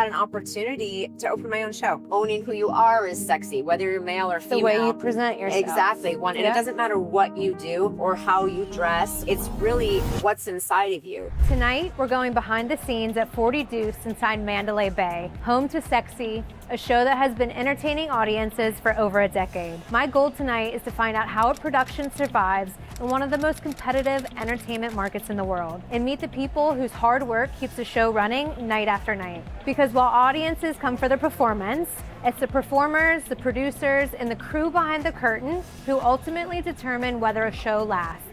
had an opportunity to open my own show. Owning who you are is sexy, whether you're male or female. The way you present yourself. Exactly. And it doesn't matter what you do or how you dress. It's really what's inside of you. Tonight, we're going behind the scenes at 40 Deuce inside Mandalay Bay, home to Sexxy, a show that has been entertaining audiences for over a decade. My goal tonight is to find out how a production survives in one of the most competitive entertainment markets in the world, and meet the people whose hard work keeps the show running night after night. Because while audiences come for the performance, it's the performers, the producers, and the crew behind the curtain who ultimately determine whether a show lasts.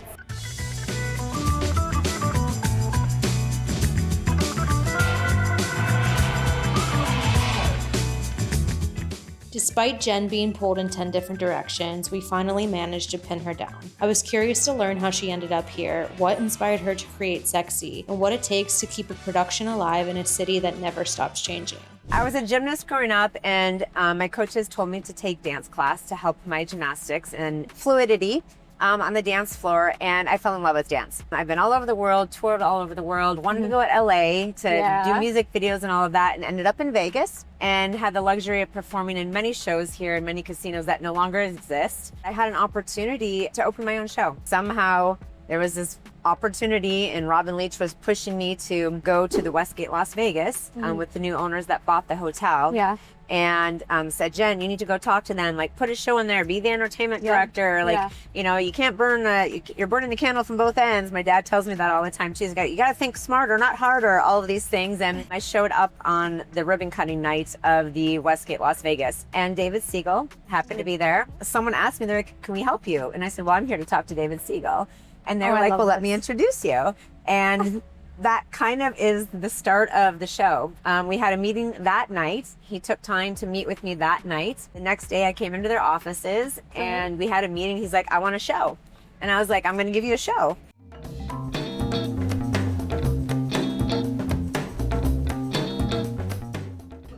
Despite Jen being pulled in 10 different directions, we finally managed to pin her down. I was curious to learn how she ended up here, what inspired her to create Sexxy, and what it takes to keep a production alive in a city that never stops changing. I was a gymnast growing up, and my coaches told me to take dance class to help my gymnastics and fluidity on the dance floor, and I fell in love with dance. I've been all over the world, toured all over the world, wanted to go to LA to do music videos and all of that, and ended up in Vegas and had the luxury of performing in many shows here in many casinos that no longer exist. I had an opportunity to open my own show. Somehow there was this opportunity, and Robin Leach was pushing me to go to the Westgate Las Vegas with the new owners that bought the hotel. And said, Jen, you need to go talk to them. Like, put a show in there, be the entertainment director. Like, you know, you can't burn, you're burning the candle from both ends. My dad tells me that all the time. You got to think smarter, not harder, all of these things. And I showed up on the ribbon cutting night of the Westgate Las Vegas. And David Siegel happened to be there. Someone asked me, they're like, can we help you? And I said, well, I'm here to talk to David Siegel. And they were like, well, let me introduce you. And that kind of is the start of the show. We had a meeting that night. He took time to meet with me that night. The next day I came into their offices and we had a meeting. He's like, I want a show. And I was like, I'm going to give you a show.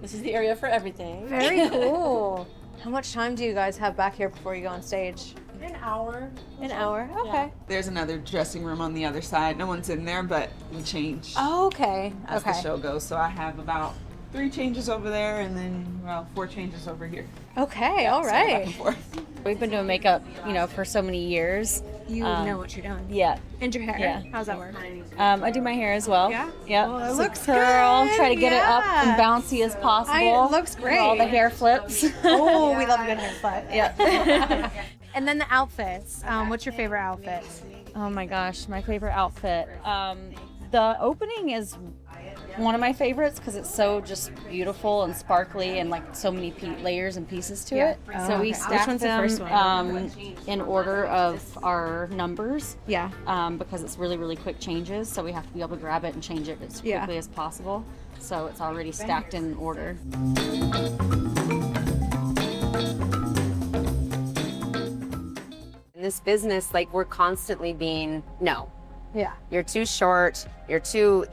This is the area for everything. Very cool. How much time do you guys have back here before you go on stage? An hour. An hour? Okay. Yeah. There's another dressing room on the other side. No one's in there, but we change Oh, okay. as the show goes. So I have about 3 changes over there and then, well, 4 changes over here. Okay, all So back right. and forth. We've been doing makeup, for so many years. You know what you're doing. Yeah. And your hair? Yeah. How's that work? I do my hair as well. Yeah? Yeah. Oh, it So looks curl, good. try to get it up and Yeah. bouncy as possible. It looks And all great. the hair flips. Oh, we love a good hair flip. Yeah. And then the outfits. What's your favorite outfit? Oh my gosh, my favorite outfit. The opening is one of my favorites because it's so just beautiful and sparkly and like so many layers and pieces to it. So we stack one's the them first one? in order of our numbers. Yeah. Because it's really, really quick changes. So we have to be able to grab it and change it as quickly as possible. So it's already stacked in order. In this business, like, we're constantly being, no. Yeah. You're too short, you're too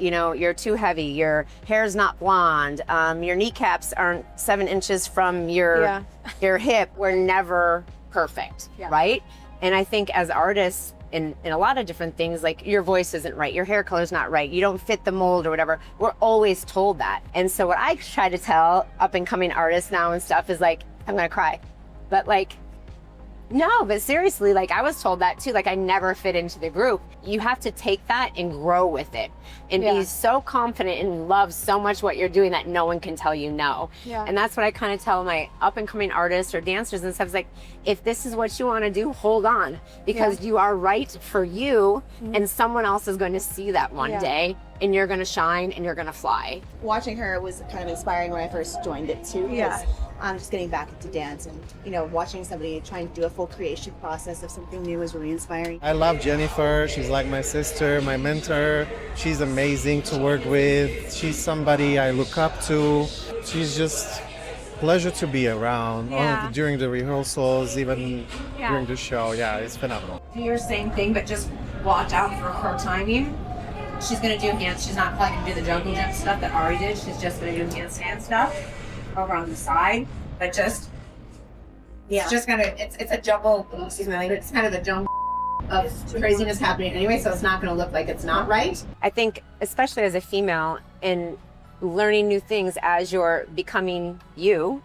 heavy, your hair's not blonde, your kneecaps aren't 7 inches from your hip. We're never perfect, right? And I think as artists, in a lot of different things, like your voice isn't right, your hair color's not right, you don't fit the mold or whatever. We're always told that. And so what I try to tell up and coming artists now and stuff is like, I'm gonna cry. But like, no, but seriously, like, I was told that too. Like, I never fit into the group. You have to take that and grow with it and be so confident and love so much what you're doing that no one can tell you no. And that's what I kind of tell my up and coming artists or dancers and stuff. Is like, if this is what you want to do, hold on, because you are right for you, and someone else is going to see that one day, and you're going to shine and you're going to fly. Watching her was kind of inspiring when I first joined it too. I'm just getting back into dance, and watching somebody trying to do a full creation process of something new was really inspiring. I love Jennifer. She's like my sister, my mentor. She's amazing to work with. She's somebody I look up to. She's just pleasure to be around during the rehearsals, even during the show. Yeah, it's phenomenal. Do your same thing, but just watch out for her timing. She's gonna do hands. She's not probably gonna do the jungle gym stuff that Ari did. She's just gonna do handstand stuff over on the side, but just it's just gonna it's a jumble. Excuse me, like, it's kind of a jumble of craziness happening anyway, so it's not gonna look like it's not right. I think, especially as a female, and learning new things as you're becoming you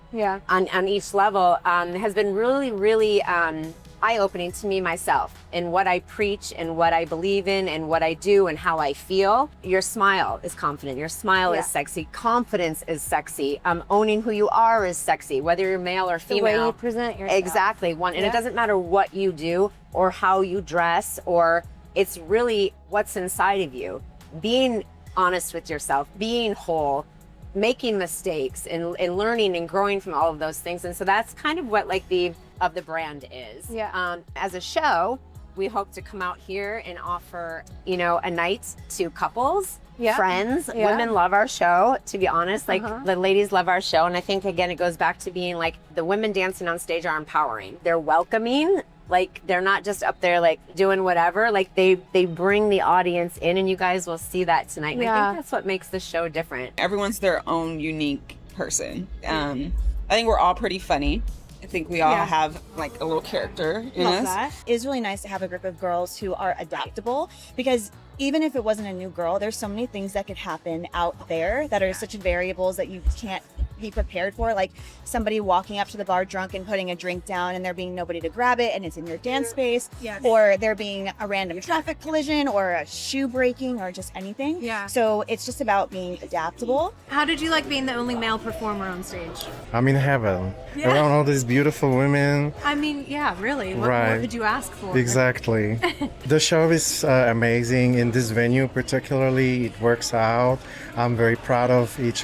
on each level has been really, really eye-opening to me myself in what I preach and what I believe in and what I do and how I feel. Your smile is confident. Your smile is sexy. Confidence is sexy. Owning who you are is sexy, whether you're male or female. The way you present yourself. Exactly. And it doesn't matter what you do or how you dress, or it's really what's inside of you. Being honest with yourself, being whole, making mistakes and learning and growing from all of those things. And so that's kind of what like the brand is. As a show, we hope to come out here and offer, you know, a night to couples, friends. Women love our show, to be honest. Like the ladies love our show. And I think, again, it goes back to being like the women dancing on stage are empowering. They're welcoming. Like they're not just up there like doing whatever. Like they bring the audience in, and you guys will see that tonight. And I think that's what makes the show different. Everyone's their own unique person. I think we're all pretty funny. I think we all have like a little character in us. It's really nice to have a group of girls who are adaptable, because even if it wasn't a new girl, there's so many things that could happen out there that are such variables that you can't be prepared for, like somebody walking up to the bar drunk and putting a drink down and there being nobody to grab it and it's in your dance space, or there being a random traffic collision or a shoe breaking or just anything. So it's just about being adaptable. How did you like being the only male performer on stage? I'm in heaven around all these beautiful women. I mean, really. What more could you ask for? Exactly. The show is amazing. In this venue particularly, it works out. I'm very proud of each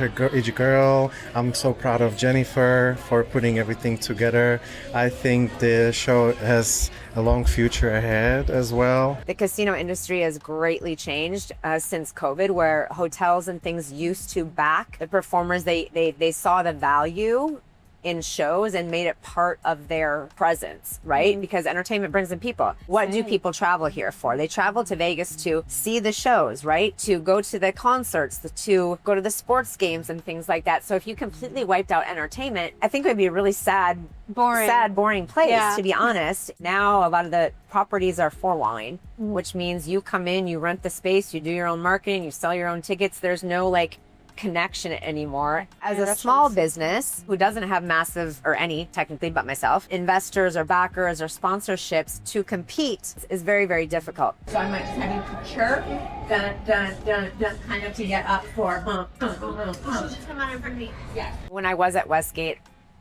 girl. I'm so proud of Jennifer for putting everything together. I think the show has a long future ahead as well. The casino industry has greatly changed since COVID, where hotels and things used to back the performers. They saw the value in shows and made it part of their presence, right? Because entertainment brings in people. What do people travel here for? They travel to Vegas to see the shows, right? To go to the concerts, to go to the sports games and things like that. So if you completely wiped out entertainment, I think it would be a really boring place, to be honest. Now a lot of the properties are for wine, which means you come in, you rent the space, you do your own marketing, you sell your own tickets. There's no like connection anymore. As a small business who doesn't have massive, or any technically but myself, investors or backers or sponsorships, to compete is very, very difficult. So I might just have you chirp, dun, dun, dun, dun, kind of to get up for just come on in front of me. When I was at Westgate,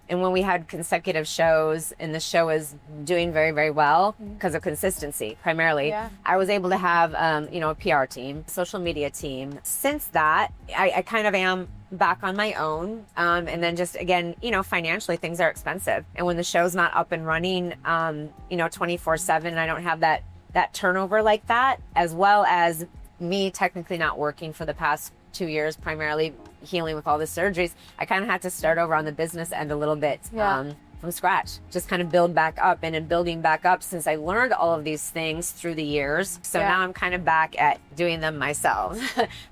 and when we had consecutive shows and the show is doing very, very well because of consistency, primarily, I was able to have, a PR team, social media team. Since that, I kind of am back on my own. And then just, again, financially, things are expensive. And when the show's not up and running, 24/7, I don't have that turnover like that, as well as me technically not working for the past 2 years, primarily healing with all the surgeries. I kind of had to start over on the business end a little bit from scratch, just kind of build back up. And in building back up, since I learned all of these things through the years, so now I'm kind of back at doing them myself.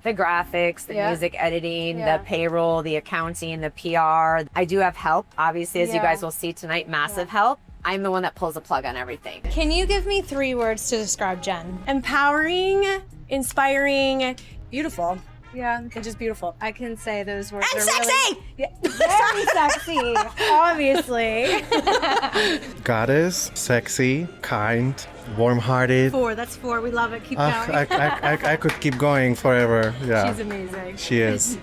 The graphics, the music editing, the payroll, the accounting, the PR. I do have help, obviously, as you guys will see tonight, massive help. I'm the one that pulls the plug on everything. Can you give me 3 words to describe Jen? Empowering, inspiring, beautiful. It's just beautiful. I can say those words And are sexy! very sexy, obviously. Goddess, sexy, kind, warm-hearted. 4, that's 4. We love it. Keep going. I could keep going forever. Yeah. She's amazing. She is.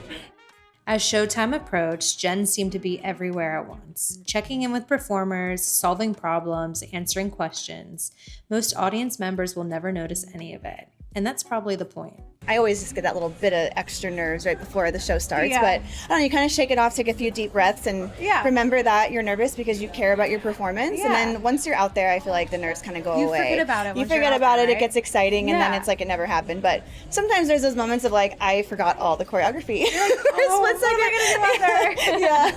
As showtime approached, Jen seemed to be everywhere at once, checking in with performers, solving problems, answering questions. Most audience members will never notice any of it, and that's probably the point. I always just get that little bit of extra nerves right before the show starts, but I don't know, you kind of shake it off, take a few deep breaths, and remember that you're nervous because you care about your performance. And then once you're out there, I feel like the nerves kind of go away. You forget about it. You forget about it, it gets exciting, and then it's like it never happened. But sometimes there's those moments of like, I forgot all the choreography.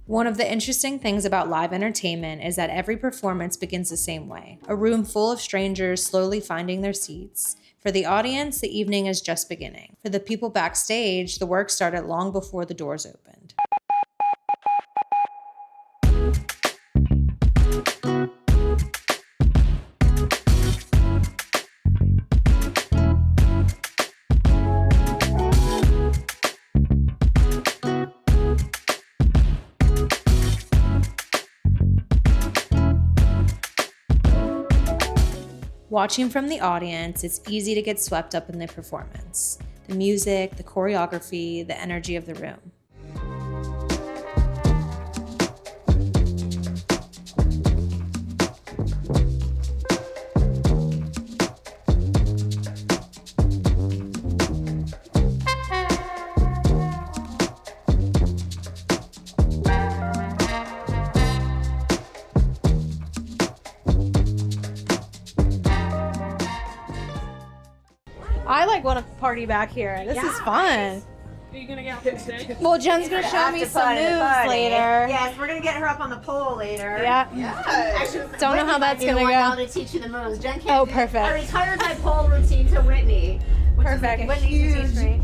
One of the interesting things about live entertainment is that every performance begins the same way. A room full of strangers slowly finding their seats. For the audience, the evening is just beginning. For the people backstage, the work started long before the doors opened. Watching from the audience, it's easy to get swept up in the performance. The music, the choreography, the energy of the room. I want to party back here. This is fun. Are you gonna get off the stage? Well, Jen's gonna show me some moves later. Yes, we're gonna get her up on the pole later. Yeah. Actually, Don't know how that's Whitney gonna might be go. able to teach you the moves. Jen can't. Oh, perfect. I retired my pole routine to Whitney. Which Perfect. Is like a huge.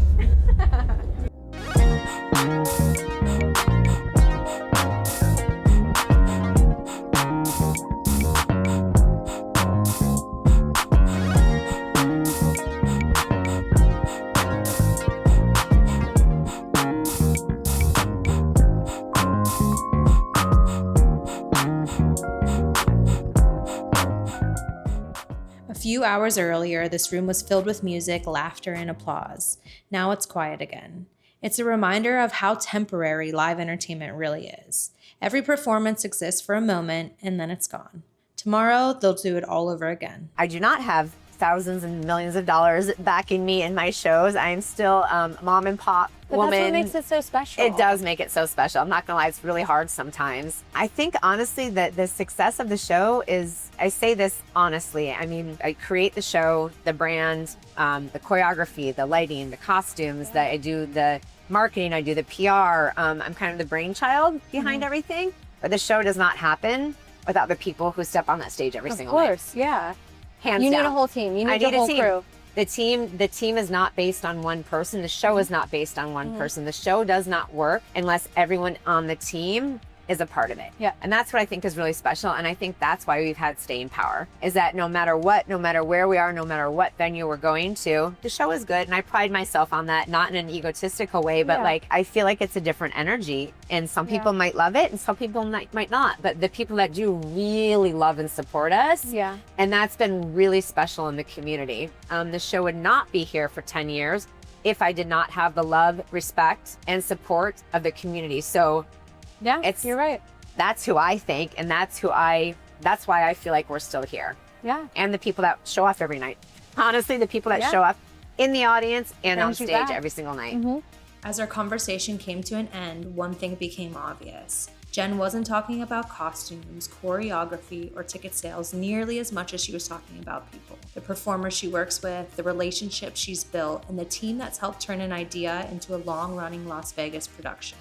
A few hours earlier, this room was filled with music, laughter, and applause. Now it's quiet again. It's a reminder of how temporary live entertainment really is. Every performance exists for a moment, and then it's gone. Tomorrow, they'll do it all over again. I do not have thousands and millions of dollars backing me in my shows. I am still mom and pop But woman. that's what makes it so special. It does make it so special. I'm not gonna lie, it's really hard sometimes. I think honestly that the success of the show is, I say this honestly, I mean, I create the show, the brand, the choreography, the lighting, the costumes, that I do the marketing, I do the PR. I'm kind of the brainchild behind everything, but the show does not happen without the people who step on that stage every single night. Of course, yeah. Hands You down. need a whole team. You I need a whole team. crew. The team is not based on one person. The show is not based on one person. The show does not work unless everyone on the team is a part of it. Yeah. And that's what I think is really special. And I think that's why we've had staying power, is that no matter what, no matter where we are, no matter what venue we're going to, the show is good. And I pride myself on that, not in an egotistical way, but like, I feel like it's a different energy, and some people might love it and some people might not. But the people that do really love and support us. Yeah. And that's been really special in the community. The show would not be here for 10 years if I did not have the love, respect, and support of the community. So Yeah, you're right. that's who I think, and that's why I feel like we're still here. Yeah. And the people that show up every night. Honestly, the people that show up in the audience and on Brings you stage back. every single night. As our conversation came to an end, one thing became obvious. Jen wasn't talking about costumes, choreography, or ticket sales nearly as much as she was talking about people. The performers she works with, the relationships she's built, and the team that's helped turn an idea into a long-running Las Vegas production.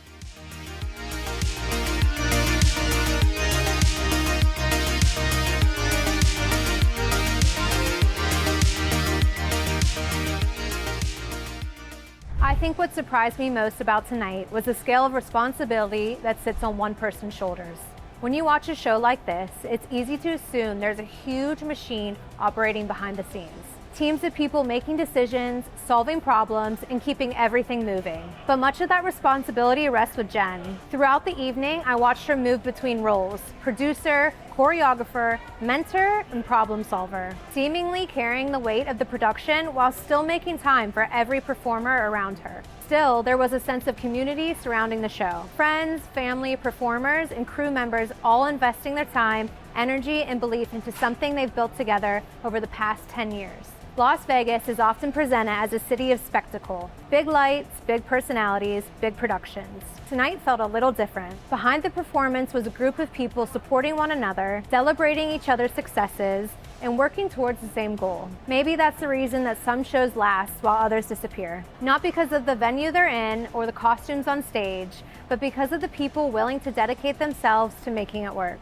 I think what surprised me most about tonight was the scale of responsibility that sits on one person's shoulders. When you watch a show like this, it's easy to assume there's a huge machine operating behind the scenes. Teams of people making decisions, solving problems, and keeping everything moving. But much of that responsibility rests with Jen. Throughout the evening, I watched her move between roles: producer, choreographer, mentor, and problem solver, seemingly carrying the weight of the production while still making time for every performer around her. Still, there was a sense of community surrounding the show. Friends, family, performers, and crew members all investing their time, energy, and belief into something they've built together over the past 10 years. Las Vegas is often presented as a city of spectacle. Big lights, big personalities, big productions. Tonight felt a little different. Behind the performance was a group of people supporting one another, celebrating each other's successes, and working towards the same goal. Maybe that's the reason that some shows last while others disappear. Not because of the venue they're in or the costumes on stage, but because of the people willing to dedicate themselves to making it work.